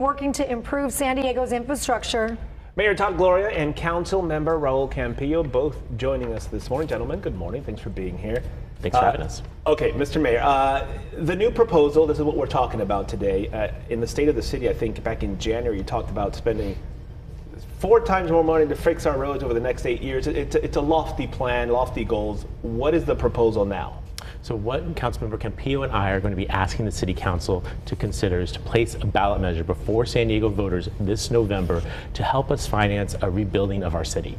working to improve San Diego's infrastructure. Mayor Todd Gloria and Council Member Raul Campillo both joining us this morning. Gentlemen, good morning. Thanks for being here. Thanks for having us. Okay, Mr. Mayor, the new proposal, this is what we're talking about today. In the State of the City, I think back in January, you talked about spending 4 times more money to fix our roads over the next 8 years. It's a lofty plan, lofty goals. What is the proposal now? So what Councilmember Campillo and I are going to be asking the City Council to consider is to place a ballot measure before San Diego voters this November to help us finance a rebuilding of our city.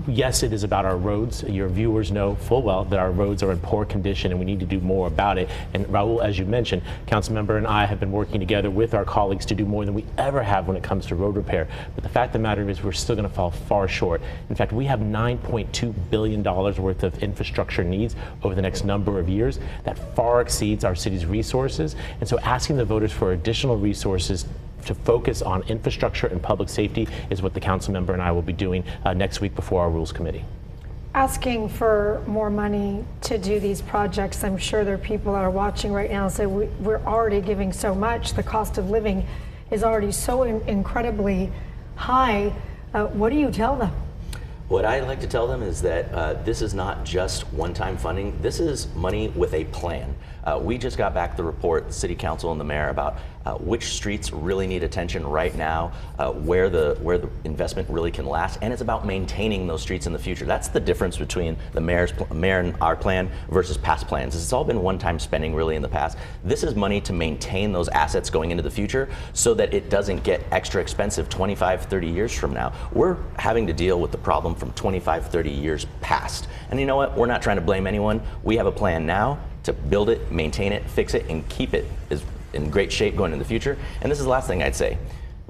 Yes, it is about our roads. Your viewers know full well that our roads are in poor condition and we need to do more about it. And Raul, as you mentioned, Councilmember and I have been working together with our colleagues to do more than we ever have when it comes to road repair. But the fact of the matter is we're still going to fall far short. In fact, we have $9.2 billion worth of infrastructure needs over the next number of years. That far exceeds our city's resources. And so asking the voters for additional resources to focus on infrastructure and public safety is what the council member and I will be doing next week before our Rules Committee. Asking for more money to do these projects, I'm sure there are people that are watching right now and say we're already giving so much. The cost of living is already so incredibly high. What do you tell them? What I like to tell them is that this is not just one-time funding. This is money with a plan. We just got back the report, the City Council and the Mayor, about which streets really need attention right now, where the investment really can last, and it's about maintaining those streets in the future. That's the difference between the Mayor and our plan versus past plans. It's all been one-time spending really in the past. This is money to maintain those assets going into the future so that it doesn't get extra expensive 25, 30 years from now. We're having to deal with the problem from 25, 30 years past. And you know what? We're not trying to blame anyone. We have a plan now to build it, maintain it, fix it, and keep it in great shape going into the future. And this is the last thing I'd say.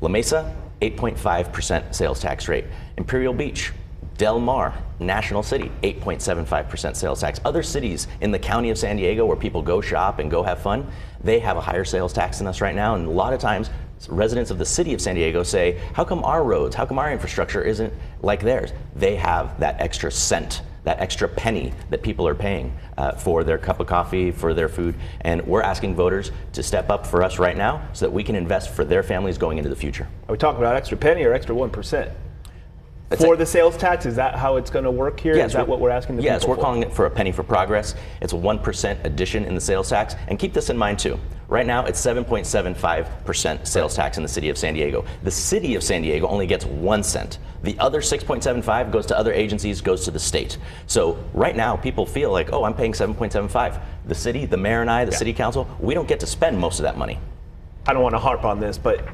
La Mesa, 8.5% sales tax rate. Imperial Beach, Del Mar, National City, 8.75% sales tax. Other cities in the county of San Diego where people go shop and go have fun, they have a higher sales tax than us right now. And a lot of times, residents of the city of San Diego say, how come our roads, how come our infrastructure isn't like theirs? They have that extra cent, that extra penny that people are paying for their cup of coffee, for their food. And we're asking voters to step up for us right now so that we can invest for their families going into the future. Are we talking about extra penny or extra 1%? For the sales tax, is that how it's going to work here? Yes, is that what we're asking the people for? Yes, we're calling it for a penny for progress. It's a 1% addition in the sales tax. And keep this in mind too. Right now, it's 7.75% sales tax in the city of San Diego. The city of San Diego only gets 1 cent. The other 6.75 goes to other agencies, goes to the state. So right now, people feel like, oh, I'm paying 7.75. The city, the mayor and I, the city council, we don't get to spend most of that money. I don't want to harp on this, but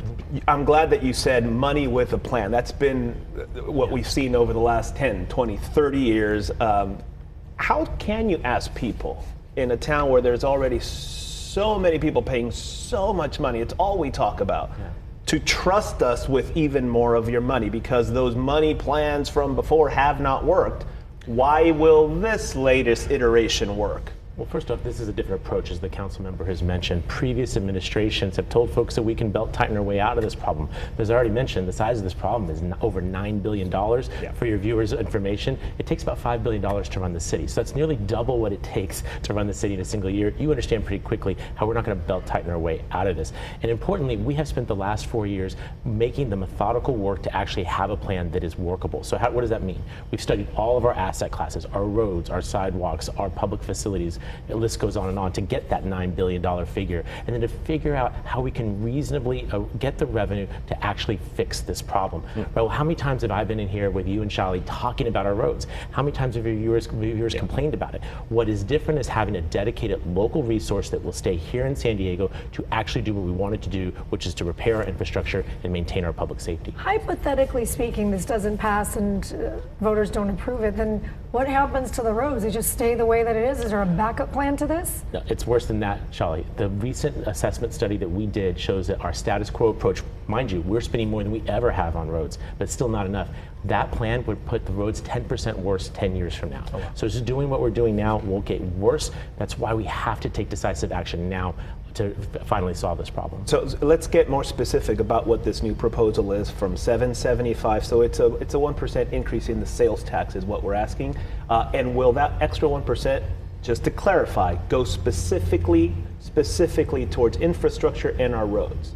I'm glad that you said money with a plan. That's been what we've seen over the last 10, 20, 30 years. How can you ask people in a town where there's already so many people paying so much money, it's all we talk about, to trust us with even more of your money because those money plans from before have not worked? Why will this latest iteration work? Well, first off, this is a different approach, as the council member has mentioned. Previous administrations have told folks that we can belt tighten our way out of this problem. But as I already mentioned, the size of this problem is over $9 billion. For your viewers' information, it takes about $5 billion to run the city. So that's nearly double what it takes to run the city in a single year. You understand pretty quickly how we're not going to belt tighten our way out of this. And importantly, we have spent the last 4 years making the methodical work to actually have a plan that is workable. So what does that mean? We've studied all of our asset classes, our roads, our sidewalks, our public facilities. The list goes on to get that $9 billion figure, and then to figure out how we can reasonably get the revenue to actually fix this problem. Well, how many times have I been in here with you and Shali talking about our roads? How many times have your viewers complained about it? What is different is having a dedicated local resource that will stay here in San Diego to actually do what we wanted to do, which is to repair our infrastructure and maintain our public safety. Hypothetically speaking, this doesn't pass and voters don't approve it, then what happens to the roads? They just stay the way that it is? Is there a backup plan to this? No, it's worse than that, Shali. The recent assessment study that we did shows that our status quo approach, mind you, we're spending more than we ever have on roads, but it's still not enough. That plan would put the roads 10% worse 10 years from now. So just doing what we're doing now won't get worse. That's why we have to take decisive action now to finally solve this problem. So let's get more specific about what this new proposal is from 775. So it's a 1% increase in the sales tax is what we're asking. And will that extra 1%, just to clarify, go specifically towards infrastructure and our roads?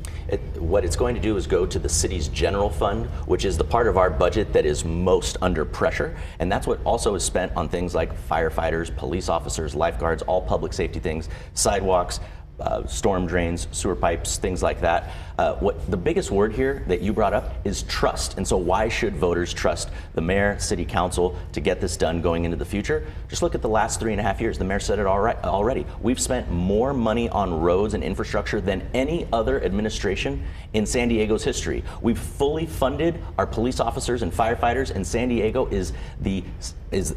What it's going to do is go to the city's general fund, which is the part of our budget that is most under pressure. And that's what also is spent on things like firefighters, police officers, lifeguards, all public safety things, sidewalks, storm drains, sewer pipes, things like that. What the biggest word here that you brought up is trust. And so why should voters trust the mayor, city council to get this done going into the future? Just look at the last 3.5 years. The mayor said it already. We've spent more money on roads and infrastructure than any other administration in San Diego's history. We've fully funded our police officers and firefighters, and San Diego is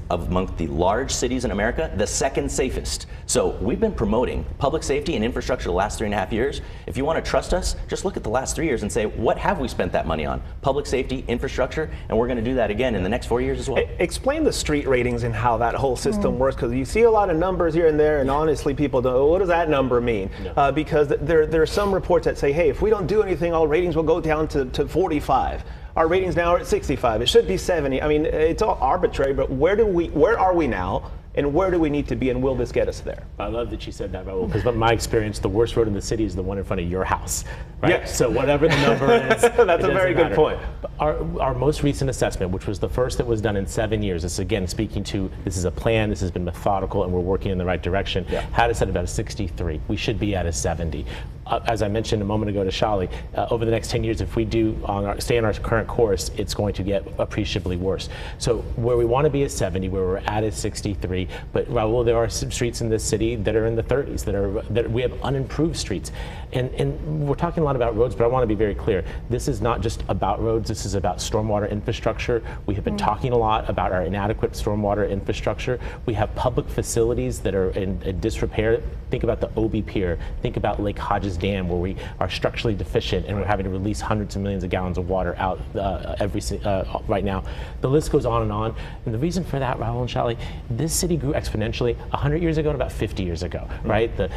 among the large cities in America, the second safest. So we've been promoting public safety and infrastructure the last 3.5 years. If you want to trust us, just look at the last 3 years and say, what have we spent that money on? Public safety, infrastructure, and we're going to do that again in the next 4 years as well. Explain the street ratings and how that whole system works, because you see a lot of numbers here and there, and honestly, people don't, what does that number mean? No. Because there are some reports that say, hey, if we don't do anything, all ratings will go down to 45. Our ratings now are at 65. It should be 70. I mean, it's all arbitrary, but where are we now? And where do we need to be, and will this get us there? I love that you said that, Raul, because in my experience, the worst road in the city is the one in front of your house, right? Yes. So whatever the number is, that's a very good point. Our most recent assessment, which was the first that was done in 7 years, this again speaking to, this is a plan, this has been methodical, and we're working in the right direction, had us at about a 63. We should be at a 70. As I mentioned a moment ago to Shali, over the next 10 years, if we do stay on our current course, it's going to get appreciably worse. So where we want to be is 70, where we're at is 63. But Raul, there are some streets in this city that are in the 30s, that we have unimproved streets. And we're talking a lot about roads, but I want to be very clear. This is not just about roads, this is about stormwater infrastructure. We have been talking a lot about our inadequate stormwater infrastructure. We have public facilities that are in disrepair. Think about the Obi Pier. Think about Lake Hodges Dam, where we are structurally deficient and we're having to release hundreds of millions of gallons of water out right now. The list goes on. And the reason for that, Raul and Shali, this city grew exponentially 100 years ago and about 50 years ago, right? The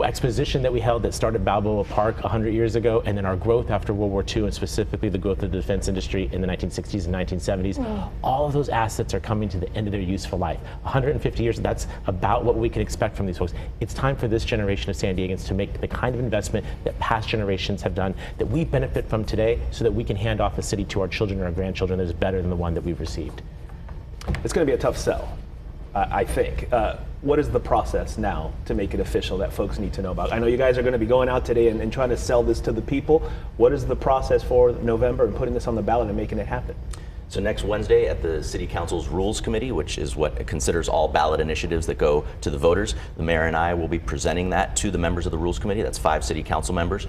exposition that we held that started Balboa Park 100 years ago, and then our growth after World War II, and specifically the growth of the defense industry in the 1960s and 1970s, all of those assets are coming to the end of their useful life. 150 years, that's about what we can expect from these folks. It's time for this generation of San Diegans to make the kind of investment that past generations have done, that we benefit from today, so that we can hand off a city to our children and our grandchildren that is better than the one that we've received. It's going to be a tough sell, I think. What is the process now to make it official that folks need to know about? I know you guys are going to be going out today and trying to sell this to the people. What is the process for November and putting this on the ballot and making it happen? So next Wednesday at the City Council's Rules Committee, which is what considers all ballot initiatives that go to the voters, the mayor and I will be presenting that to the members of the Rules Committee. That's 5 City Council members.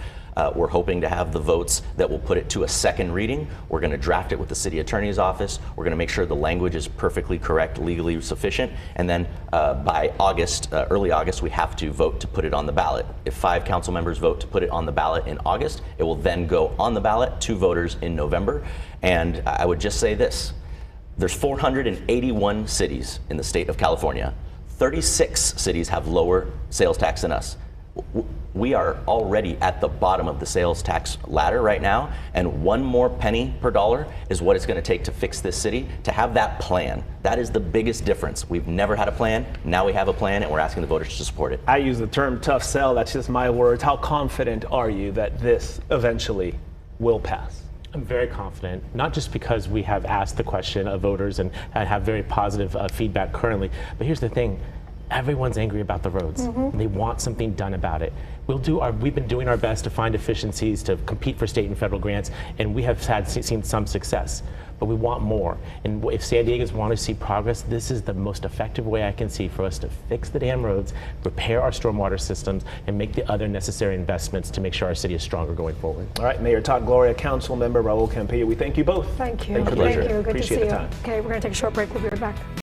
We're hoping to have the votes that will put it to a second reading. We're going to draft it with the City Attorney's Office. We're going to make sure the language is perfectly correct, legally sufficient, and then by August, early August, we have to vote to put it on the ballot. If 5 council members vote to put it on the ballot in August, it will then go on the ballot to voters in November. And I would just say this, there's 481 cities in the state of California. 36 cities have lower sales tax than us. We are already at the bottom of the sales tax ladder right now, and one more penny per dollar is what it's going to take to fix this city. To have that plan, that is the biggest difference. We've never had a plan. Now we have a plan, and we're asking the voters to support it. I use the term tough sell. That's just my words. How confident are you that this eventually will pass? I'm very confident, not just because we have asked the question of voters and have very positive feedback currently, but here's the thing. Everyone's angry about the roads, and they want something done about it. We've been doing our best to find efficiencies, to compete for state and federal grants, and we have seen some success. But we want more. And if San Diegans want to see progress, this is the most effective way I can see for us to fix the damn roads, repair our stormwater systems, and make the other necessary investments to make sure our city is stronger going forward. All right, Mayor Todd Gloria, Council Member Raul Campillo, we thank you both. Thank you. Thank you. Thank you. Good Appreciate to see the time. you. Okay, we're going to take a short break. We'll be right back.